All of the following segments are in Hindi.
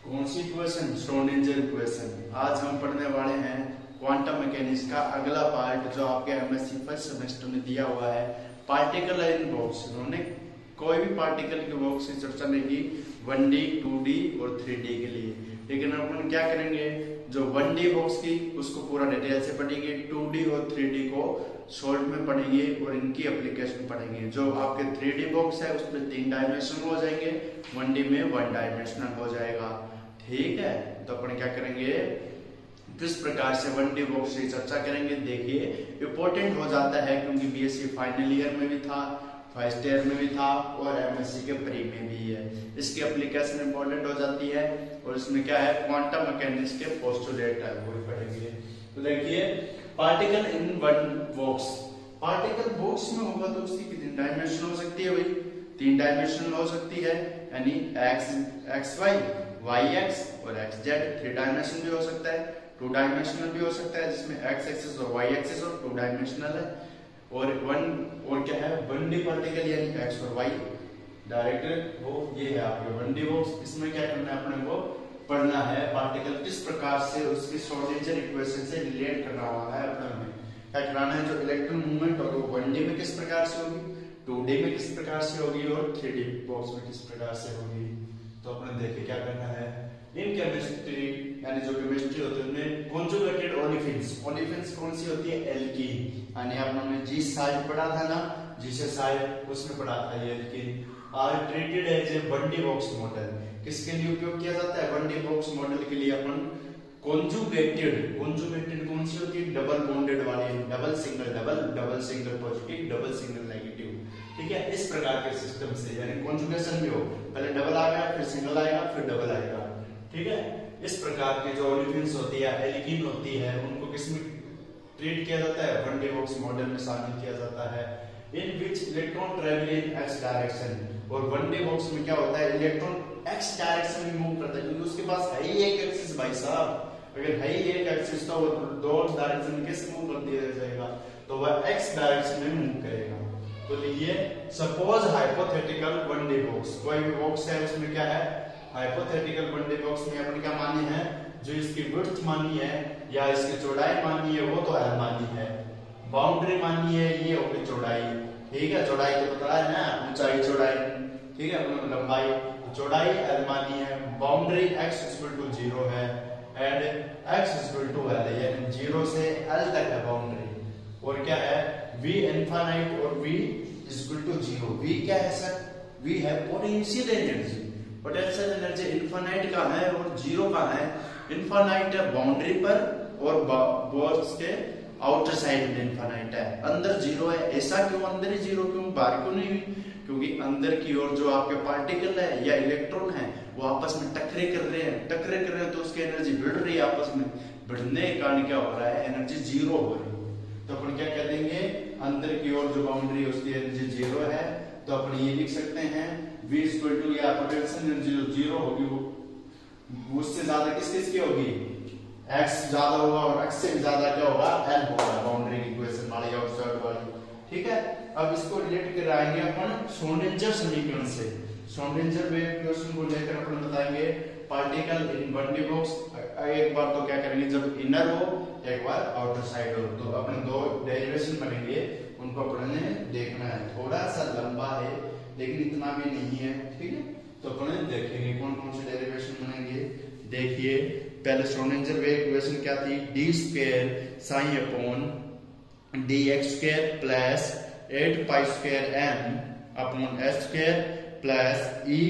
कौन सी इक्वेशन? Schrodinger equation. आज हम पढ़ने वाले हैं क्वांटम मैकेनिक्स का अगला पार्ट, जो आपके एमएससी फर्स्ट सेमेस्टर में दिया हुआ है, पार्टिकल इन बॉक्स। उन्होंने कोई भी पार्टिकल के बॉक्स की चर्चा नहीं की 1D, 2D और 3D के लिए, लेकिन अपन क्या करेंगे, जो 1D बॉक्स की उसको पूरा डिटेल से पढ़ेंगे, 2D और 3D को शॉर्ट में पढ़ेंगे और इनकी एप्लीकेशन पढ़ेंगे। जो आपके 3D बॉक्स है उसमें 3 डायमेंशन हो जाएंगे, 1D में 1 डायमेंशनल हो जाएगा। ठीक है, तो अपन क्या करेंगे, किस प्रकार से 1D बॉक्स की चर्चा करेंगे। देखिए इंपॉर्टेंट हो जाता है क्योंकि बीएससी फाइनल ईयर में भी था, फर्स्ट ईयर में भी था और एमएससी के प्री में भी है। इसकी एप्लीकेशन इंपॉर्टेंट हो जाती है और इसमें क्या है, क्वांटम मैकेनिक्स के पोस्टुलेट है वो पढ़ेंगे। तो देखिए particle in 1 box, particle box में होगा तो उसकी कितनी डायमेंशन हो सकती है भाई? 3 डायमेंशनल हो सकती है, यानी एक्स वाई, वाई एक्स और एक्स जेड। 3 डायमेंशन भी हो सकता है, 2 डायमेंशनल भी हो सकता है जिसमें एक्स एक्सिस और वाई एक्सिस और 2 डायमेंशनल है। और क्या है 1D पार्टिकल यानी एक्स और वाई डायरेक्ट वो ये है आपके 1D बॉक्स। इसमें क्या करना है, अपने को पढ़ना है पार्टिकल किस प्रकार से उसकी श्रोडिंगर इक्वेशन से रिलेट करना वाला है। अपने में क्या कराना है, जो इलेक्ट्रॉन मूवमेंट होगी वो 1D में किस प्रकार से होगी, 2D में किस प्रकार से होगी और 3D बॉक्स में किस प्रकार से होगी। तो अपने देखिए क्या करना है, इन केमिस्ट्री यानी जो केमिस्ट्री होती है उनमें कॉन्जुगेटेड ओलिफिन्स, ओलिफिन्स कौन सी होती है, एल्कीन, यानी आपने जी साइड पढ़ा था ना, जिसे साइड उसमें पढ़ा था ये alkene are treated as a 1D box model. किसके लिए उपयोग किया जाता है, 1D बॉक्स मॉडल के लिए अपन कॉन्जुगेटेड, कॉन्जुगेटेड कौन सी होती है, डबल बॉन्डेड वाली, double single double, double single positive, double single negative. ठीक है, इस प्रकार के सिस्टम से यानी कॉन्जुगेशन भी हो, पहले डबल आएगा फिर सिंगल आएगा फिर डबल आएगा। ठीक है, इस प्रकार के जो ओलिफिन्स होती है, एल्कीन होती है, उनको किसमें ट्रीट किया जाता है, 1D बॉक्स मॉडल में शामिल किया जाता है। In which electron travel in x direction, और 1D बॉक्स में क्या होता है, इलेक्ट्रॉन एक्स डायरेक्शन में मूव करता है क्योंकि उसके पास है ही एक एक्सिस भाई साहब। अगर है ही एक एक्सिस तो वो 2 डायरेक्शन में कैसे मूव कर दिया जाएगा, तो वह एक्स डायरेक्शन में मूव करेगा। तो लीजिए सपोज हाइपोथेटिकल 1D बॉक्स, कोई भी बॉक्स है उसमें क्या है, हाइपोथेटिकल 1D बॉक्स में अपन क्या मानी है, जो इसकी विड्थ मानी है या इसकी चौड़ाई मानी है वो तो L मानी है, बाउंड्री मानी है ये होगी चौड़ाई। ठीक है, चौड़ाई तो पता है ना, ऊंचाई चौड़ाई, ठीक है, लंबाई, चौड़ाई L मानी है, बाउंड्री x इक्वल टू 0 है and x equal to L, यानी 0 से L तक है बाउंड्री। और क्या है, v इनफाइनाइट और v इक्वल टू 0। v क्या है सर, v है potential energy, potential energy infinite का है और 0 का है। इनफाइनाइट है बाउंड्री पर और बॉक्स के आउटर साइड में इनफाइनाइट है, अंदर 0 है। ऐसा क्यों, अंदर ही 0 क्यों, बाहर क्यों नहीं हुई, क्योंकि अंदर की ओर जो आपके पार्टिकल है या इलेक्ट्रॉन है वो आपस में टकरे कर रहे हैं, तो उसकी एनर्जी बढ़ रही है, आपस में बढ़ने के कारण क्या हो रहा है, एनर्जी 0 हो रही है। तो अपन क्या कह देंगे, अंदर की ओर जो बाउंड्री है उसकी एनर्जी 0 है, तो अपन ये लिख सकते हैं v इक्वल टू, या पोटेंशियल एनर्जी जो 0 होगी वो उससे ज्यादा किस की होगी, x ज्यादा होगा और x से ज्यादा क्या होगा, L होगा, बाउंड्री की इक्वेशन वाली और शॉर्ट वाली। ठीक है, अब इसको रिलेट कराएंगे अपन श्रोडिंगर समीकरण से। श्रोडिंगर वेव इक्वेशन को लेकर अपन बताएंगे पार्टिकल इन 1D बॉक्स। एक बार तो क्या करेंगे, जब इनर हो एक बार आउटर साइड हो, तो अपन 2 डेरिवेशन बनेंगे, उनको अपने देखना है। थोड़ा सा लंबा है लेकिन इतना भी नहीं है। ठीक है, तो अपन देखेंगे कौन कौन से डेरिवेशन बनेंगे। देखिए पहले श्रोडिंगर वेव इक्वेशन क्या थी, d square sine upon dx square plus 8 pi square m upon s square plus e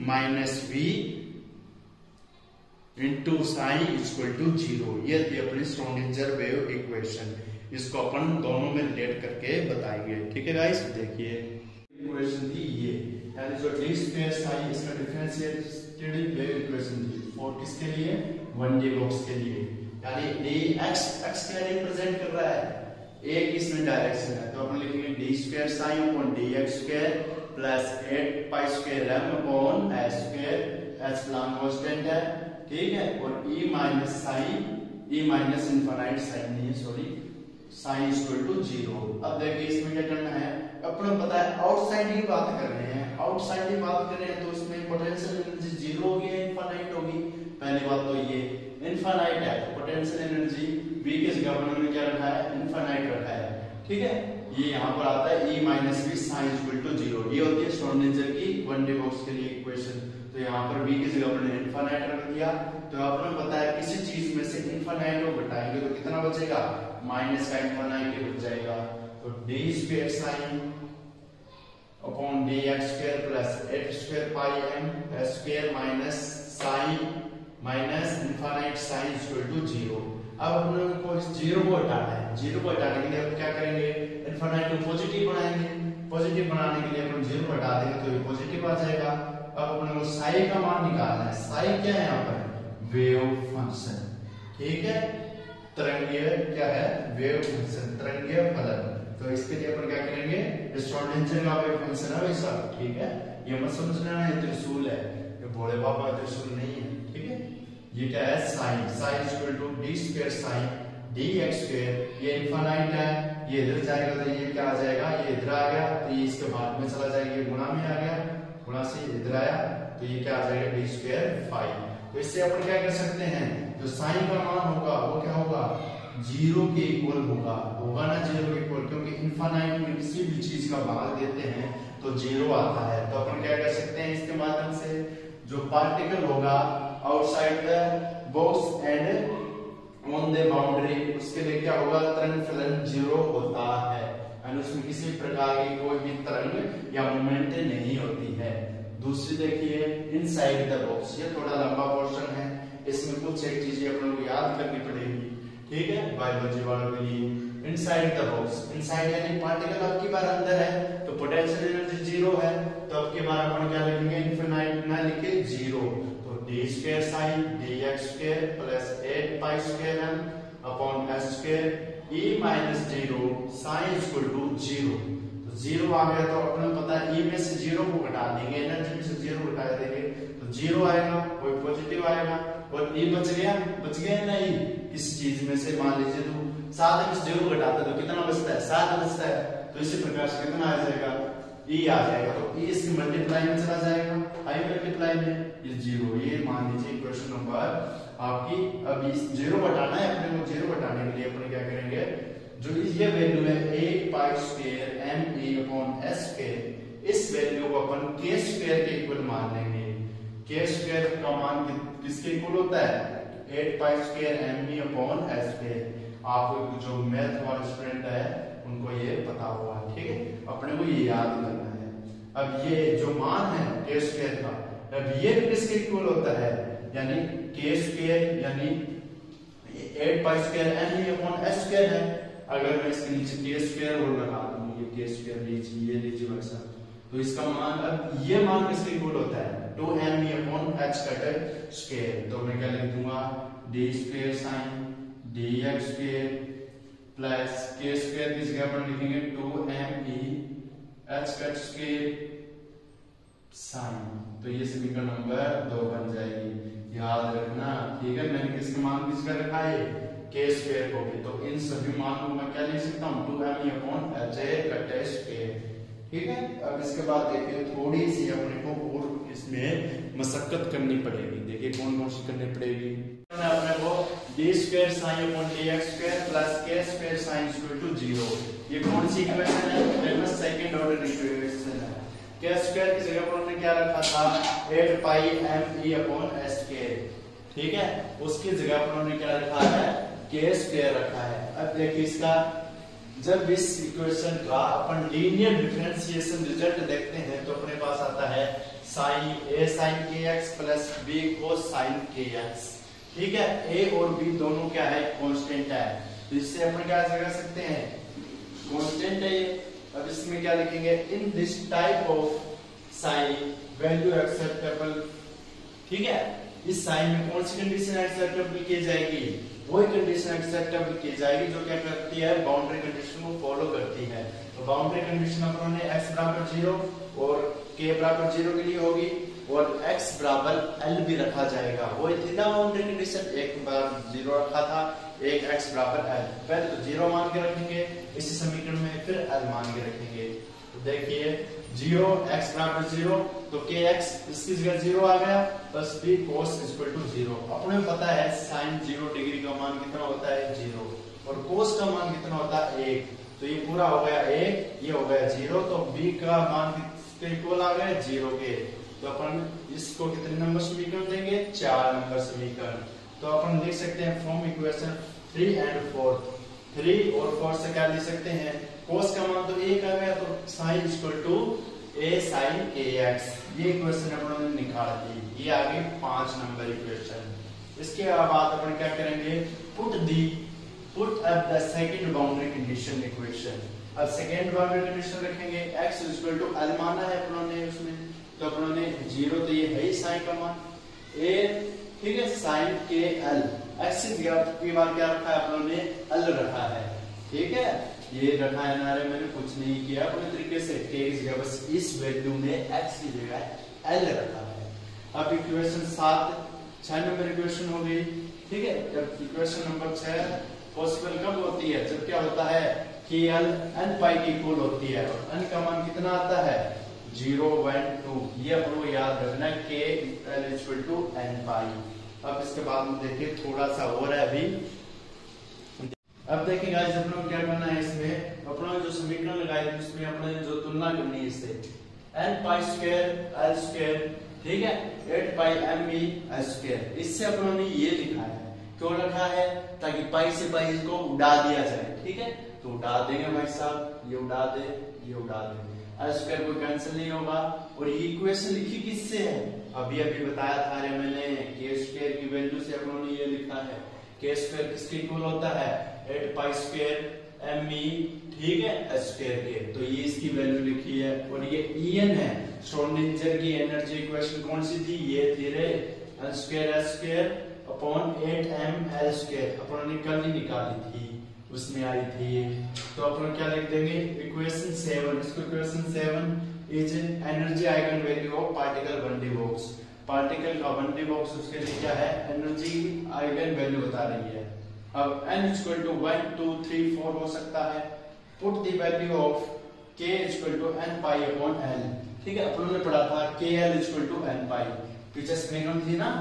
minus v into sine equal to 0। ये थी अपनी श्रोडिंगर वेव इक्वेशन, इसको अपन दोनों में रिलेट करके बताएंगे। ठीक है गाइस, देखिए इक्वेशन थी ये, यानी जो d स्क्वायर साइन इसका डिफरेंशिएटेड वेव इक्वेशन थी और किसके लिए, 1D बॉक्स के लिए, यानी dx x क्या रिप्रेजेंट कर रहा है, एक इसमें डायरेक्शन है, तो अपन लिखेंगे d square sine upon dx square plus 8 pi square m upon s square, s long constant है। ठीक है, और e minus sine, e minus infinite sine नहीं है सॉरी, साइन इक्वल टू 0। अब देखिए इसमें क्या करना है, अपने पता है आउटसाइड की बात कर रहे हैं, आउटसाइड की बात कर रहे हैं तो इसमें पोटेंशियल एनर्जी 0 होगी या इनफाइनाइट होगी, पहली बात तो ये इनफाइनाइट है, तो पोटेंशियल एनर्जी V की जगह पर उन्होंने क्या रखा है, इनफाइनाइट रखा है। ठीक है, ये यहाँ पर आता है E minus V sine equal to 0। ये होती है श्रोडिंगर की 1D बॉक्स के लिए इक्वेशन। तो यहाँ पर V की जगह पर इनफाइनाइट रख दिया। तो आपने बताया किसी चीज में से इनफाइनाइट को घटाएंगे तो कितना बचेगा, माइनस का इनफाइनाइट बच जाएगा। तो d square sine upon dx square plus h square pi m s square minus sine minus infinite sine equal to 0। अब हम लोगों को इस 0 को हटाना है। 0 को हटाने के लिए हम क्या करेंगे, इनफाइनाइट को पॉजिटिव बनाएंगे। पॉजिटिव बनाने के लिए हम 0 को हटा देंगे तो ये पॉजिटिव आ जाएगा। अब अपने को साई का मान निकालना है। साई क्या है यहाँ पर, वेव फंक्शन। ठीक है, तरंगीय क्या है, वेव फंक्शन, तरंगीय फलन। तो इसके लिए अपन क्या करेंगे, श्रोडिंगर का वेव फंक्शन है वैसा। ठीक है, ये मत समझ लेना ये त्रिशूल है, ये भोले बाबा त्रिशूल नहीं है। ठीक है, ये क्या है, sine, sine equal to d square sine dx square. ये इनफाइनाइट है, ये इधर जाएगा तो ये क्या आ जाएगा, ये इधर आ गया तो ये इसके बाद में चला जाएगा, ये गुणा में आ गया, गुणा से इधर आया तो ये क्या आ जाएगा, d स्क्वायर 5। तो इससे अपन क्या कर सकते हैं, जो साइन का मान होगा वो क्या होगा, 0 के इक्वल होगा ना, 0 के इक्वल, क्योंकि इनफाइनाइट में किसी भी चीज का भाग देते हैं तो 0 आता है। तो अपन क्या कर सकते हैं, इसके माध्यम से जो पार्टिकल होगा outside the box and on the boundary, उसके लिए क्या होगा, तरंग फलन 0 होता है, यानी उसमें किसी प्रकार की कोई भी तरंग या मोमेंट नहीं होती है। दूसरी देखिए इनसाइड द बॉक्स, ये थोड़ा लंबा पोर्शन है, इसमें कुछ एक चीजें अपन को याद करनी पड़ेगी। ठीक है, बायोलॉजी वालों के लिए इनसाइड द बॉक्स, इनसाइड यानी पार्टिकल आपकी बार अंदर है तो पोटेंशियल एनर्जी 0 है, तो अब की बार अपन क्या लिखेंगे, इनफिनाइट ना लिखे 0। तो d square sine dx square plus 8 pi square m upon s square e minus 0 sine equal to 0। तो 0 आ गया तो अपने पता है e में से 0 को घटा देंगे, एनर्जी में से 0 घटा देंगे तो 0 आएगा, कोई पॉजिटिव आएगा, और e बच गया नहीं, इस चीज में से मान लीजिए तो 7 में से 0 घटाते तो कितना बचता है, 7 बचता है। तो इसी प्रकार से कितना आ जाएगा, e आ जाएगा, तो e इसकी मल्टीप्लाई में चला जाएगा, i मल्टीप्लाई में ये 0। ये मान लीजिए क्वेश्चन नंबर आपकी, अब इस 0 घटाना है अपने को, 0 घटाने के लिए अपन क्या करेंगे, जो ये वैल्यू है 8 pi square m e upon s square, इस वैल्यू को अपन k स्क्वायर के इक्वल मान लेंगे। k स्क्वायर का मान किसके इक्वल होता है, 8 pi square m e upon s square. आप जो मैथ वाले स्टूडेंट है उनको ये पता होगा। ठीक है, अपने को ये याद करना है। अब ये जो मान है k स्क्वायर का, अब ये किसके इक्वल होता है, यानी k स्क्वायर यानी 8 pi square m e upon s square है। अगर मैं इसके नीचे k स्क्वायर और लगा दूं, ये k स्क्वायर लीजिए, ये लीजिए वैसा, तो इसका मान, अब ये मान किसके इक्वल होता है, 2m e upon h cut square. तो मैं क्या लिख दूंगा, d square sine dx square plus k square की जगह पर लिखेंगे 2m e h cut square sine. तो ये समीकरण नंबर 2 बन जाएगी, याद रखना। ठीक है, मैंने किसके मान किसका रखा है, k स्क्वायर को भी, तो इन सभी मान को मैं क्या लिख सकता हूँ, 2m e upon h cut square. ठीक है, अब इसके बाद देखिए थोड़ी सी अपने को और इसमें मशक्कत करनी पड़ेगी। देखिए कौन कौन सी करनी पड़ेगी, अपने को d square sine upon dx square plus k square sine equal to 0, ये कौन सी इक्वेशन है, फेमस सेकंड ऑर्डर इक्वेशन है। k स्क्वायर की जगह पर हमने क्या रखा था, 8 pi m e upon s square. ठीक है, उसकी जगह पर हमने क्या रखा है, k स्क्वायर रखा है। अब देखिए इसका, जब इस इक्वेशन का अपन लीनियर डिफरेंशिएशन रिजल्ट देखते हैं तो अपने पास आता है sine a sin kx plus b cos sin kx। ठीक है, a और b दोनों क्या है, कांस्टेंट है, तो इससे अपन क्या कर सकते हैं, कांस्टेंट है ये। अब इसमें क्या लिखेंगे, in this type of sine value acceptable. ठीक है, इस साइन में कौन सी कंडीशन एक्सेप्टेबल की जाएगी, वही कंडीशन एक्सेप्टेबल की जाएगी जो क्या करती है, बाउंड्री कंडीशन को फॉलो करती है। तो बाउंड्री कंडीशन अपन ने x बराबर 0 और k बराबर 0 के लिए होगी, और x बराबर l भी रखा जाएगा। वही थी ना बाउंड्री कंडीशन, एक बार 0 रखा था, एक x बराबर l, पहले तो 0 मान के रखेंगे इसी समीकरण में, फिर l मान के रखेंगे। देखिए 0 x बराबर 0, तो के एक्स इसकी जगह 0 आ गया, plus B cos equal to 0। अपने पता है साइन 0 डिग्री का मान कितना होता है 0, और कोस का मान कितना होता है 1, तो ये पूरा हो गया 1, ये हो गया 0, तो बी का मान किसके इक्वल आ गया 0 के। तो अपन इसको कितने नंबर समीकरण देंगे 4 नंबर समीकरण। तो अपन लिख सकते हैं फ्रॉम इक्वेशन 3 एंड 4, 3 और 4 से क्या लिख सकते हैं, कोस का मान तो 1 आ गया, तो sine equal to a sin kx, ये इक्वेशन अपन ने निकाल दी। ये आ गई 5 नंबर इक्वेशन। इसके बाद अपन क्या करेंगे, put up the second boundary condition equation. अब सेकंड बाउंड्री कंडीशन रखेंगे, x इक्वल टू l माना है अपन ने उसमें, तो अपन ने 0, तो ये है ही साइन का मान a, ठीक है, साइन के l, x की बार क्या रखा है अपन ने l रखा है, ठीक है, ये रखा है ना, मैंने कुछ नहीं किया अपने तरीके से, के की जगह बस इस वैल्यू में x की जगह l रखा है। अब इक्वेशन 6 नंबर इक्वेशन हो गई, ठीक है। जब इक्वेशन नंबर 6 पॉसिबल कब होती है, जब क्या होता है कि l n पाई की इक्वल होती है, और n का मान कितना आता है 0, 1, 2, ये अपन को याद रखना है, k l equal to n pi. अब इसके बाद में देखिए थोड़ा सा और है अभी। अब देखिए गाइस अपने को क्या करना है, इसमें अपना जो समीकरण लगाए थे उसमें अपने जो तुलना करनी है इससे, n pi square l square, ठीक है, 8 pi m e l square, इससे अपनों ने ये लिखा है, क्यों रखा है, ताकि पाई से पाई इसको उड़ा दिया जाए, ठीक है, तो उड़ा देंगे भाई साहब, ये उड़ा दे, ये उड़ा दे, l स्क्वायर कोई कैंसिल नहीं होगा। और ये इक्वेशन लिखी किससे है, अभी अभी बताया था मैंने, k स्क्वायर की वैल्यू से अपनों ने ये लिखा है, k स्क्वायर किसके इक्वल होता है 8 पाई स्क्वायर m e, ठीक है, s स्क्वायर के, तो ये इसकी वैल्यू लिखी है। और ये En है, श्रोडिंगर की एनर्जी इक्वेशन कौन सी थी, ये थी रे l square s square upon 8m l square, अपन ने कल ही निकाली थी, उसमें आई थी ये। तो अपन क्या लिख देंगे इक्वेशन 7, इसको equation 7 is energy eigen value of particle 1D box, particle का 1D बॉक्स उसके लिए क्या है एनर्जी आइगन वैल्यू बता रही है। अब n इक्वल टू 1, 2, 3, 4 हो सकता है, put the value of k equal to n pi upon l, ठीक है, अपन ने पढ़ा था kl equal to n pi, पीछे समीकरण थी ना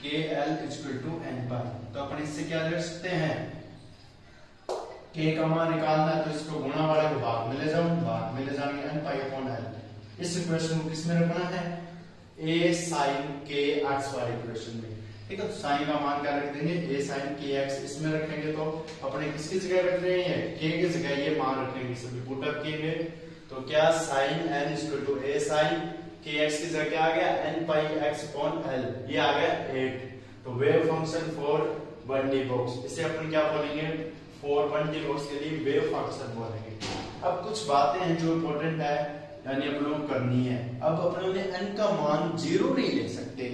kl equal to n pi, तो अपन इससे क्या लिख सकते हैं, k का मान निकालना है तो इसको गुणा वाले को भाग में ले जाओ, भाग में ले जाएंगे n पाई अपॉन l। इस इक्वेशन को किस में रखना है a sin kx वाले इक्वेशन में, ठीक है, तो साइन का मान क्या रख देंगे a sin kx, इसमें रखेंगे तो अपने किसकी जगह रख रहे हैं k की जगह ये मान रखेंगे, सभी पुट अप किए, तो क्या sin n equal to a sin kx की जगह क्या आ गया n pi x upon l, ये आ गया 8। तो wave function for 1D box, इसे अपन क्या बोलेंगे फॉर 1D बॉक्स के लिए वेव फंक्शन बोलेंगे। अब कुछ बातें हैं जो इंपॉर्टेंट है, यानी अपन लोग करनी है। अब अपन ने n का मान 0 नहीं ले सकते,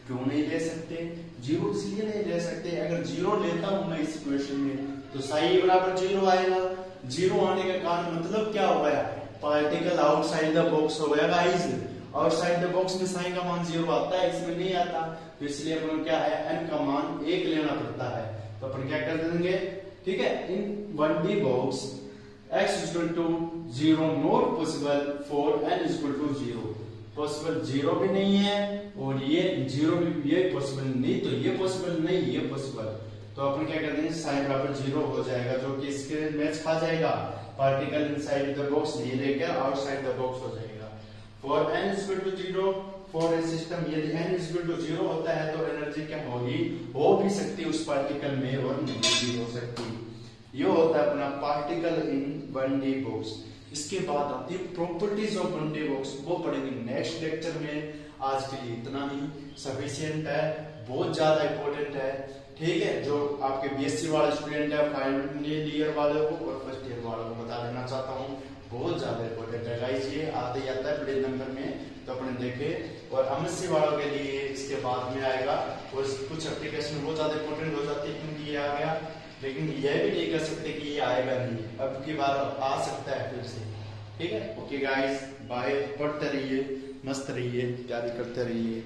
क्यों नहीं ले सकते, 0 इसलिए नहीं ले सकते, अगर 0 लेता हूं मैं इस इक्वेशन में तो साई बराबर 0 आएगा, 0 आने का कारण मतलब क्या हो गया, पार्टिकल आउटसाइड द बॉक्स हो गया गाइस, आउटसाइड द बॉक्स में साइन का मान 0 आता है, इसमें नहीं आता, तो इसलिए अपन क्या है n का मान 1 लेना पड़ता है। तो अपन क्या कर देंगे, ठीक है, in 1D box x equal to 0 not possible for n equal to 0, possible 0 भी नहीं है और ये 0 भी, ये पॉसिबल नहीं, तो ये पॉसिबल नहीं, ये पॉसिबल, तो अपन क्या कर देंगे साइन बराबर 0 हो जाएगा, जो कि इसके मैच खा जाएगा, पार्टिकल इनसाइड द बॉक्स नहीं लेकर आउटसाइड द बॉक्स हो जाएगा। For n equal to 0 for a system, यदि n इक्वल टू 0 होता है तो एनर्जी क्या होगी, हो भी सकती उस पार्टिकल में और नहीं भी हो सकती। ये होता है अपना पार्टिकल इन 1D बॉक्स। इसके बाद आती है प्रॉपर्टीज ऑफ 1D बॉक्स, वो पढ़ेंगे नेक्स्ट लेक्चर में। आज के लिए इतना ही सफिशिएंट है, बहुत ज्यादा इंपॉर्टेंट है, ठीक है। जो आपके बीएससी वाले स्टूडेंट है, फाइनल ईयर वाले को और फर्स्ट ईयर वालों को बता देना चाहता हूँ, बहुत ज्यादा इंपॉर्टेंट है गाइस, ये आते ही आता है बड़े नंबर में, तो अपने देखे। और एमएससी वालों के लिए इसके बाद में आएगा, और कुछ एप्लीकेशन बहुत ज्यादा इंपॉर्टेंट हो जाती है क्योंकि ये आ गया, लेकिन यह भी नहीं कर सकते कि ये आएगा नहीं, अब की बार आ सकता है फिर से, ठीक है। ओके गाइस, बाय, पढ़ते रहिए, मस्त रहिए, तैयारी करते रहिए।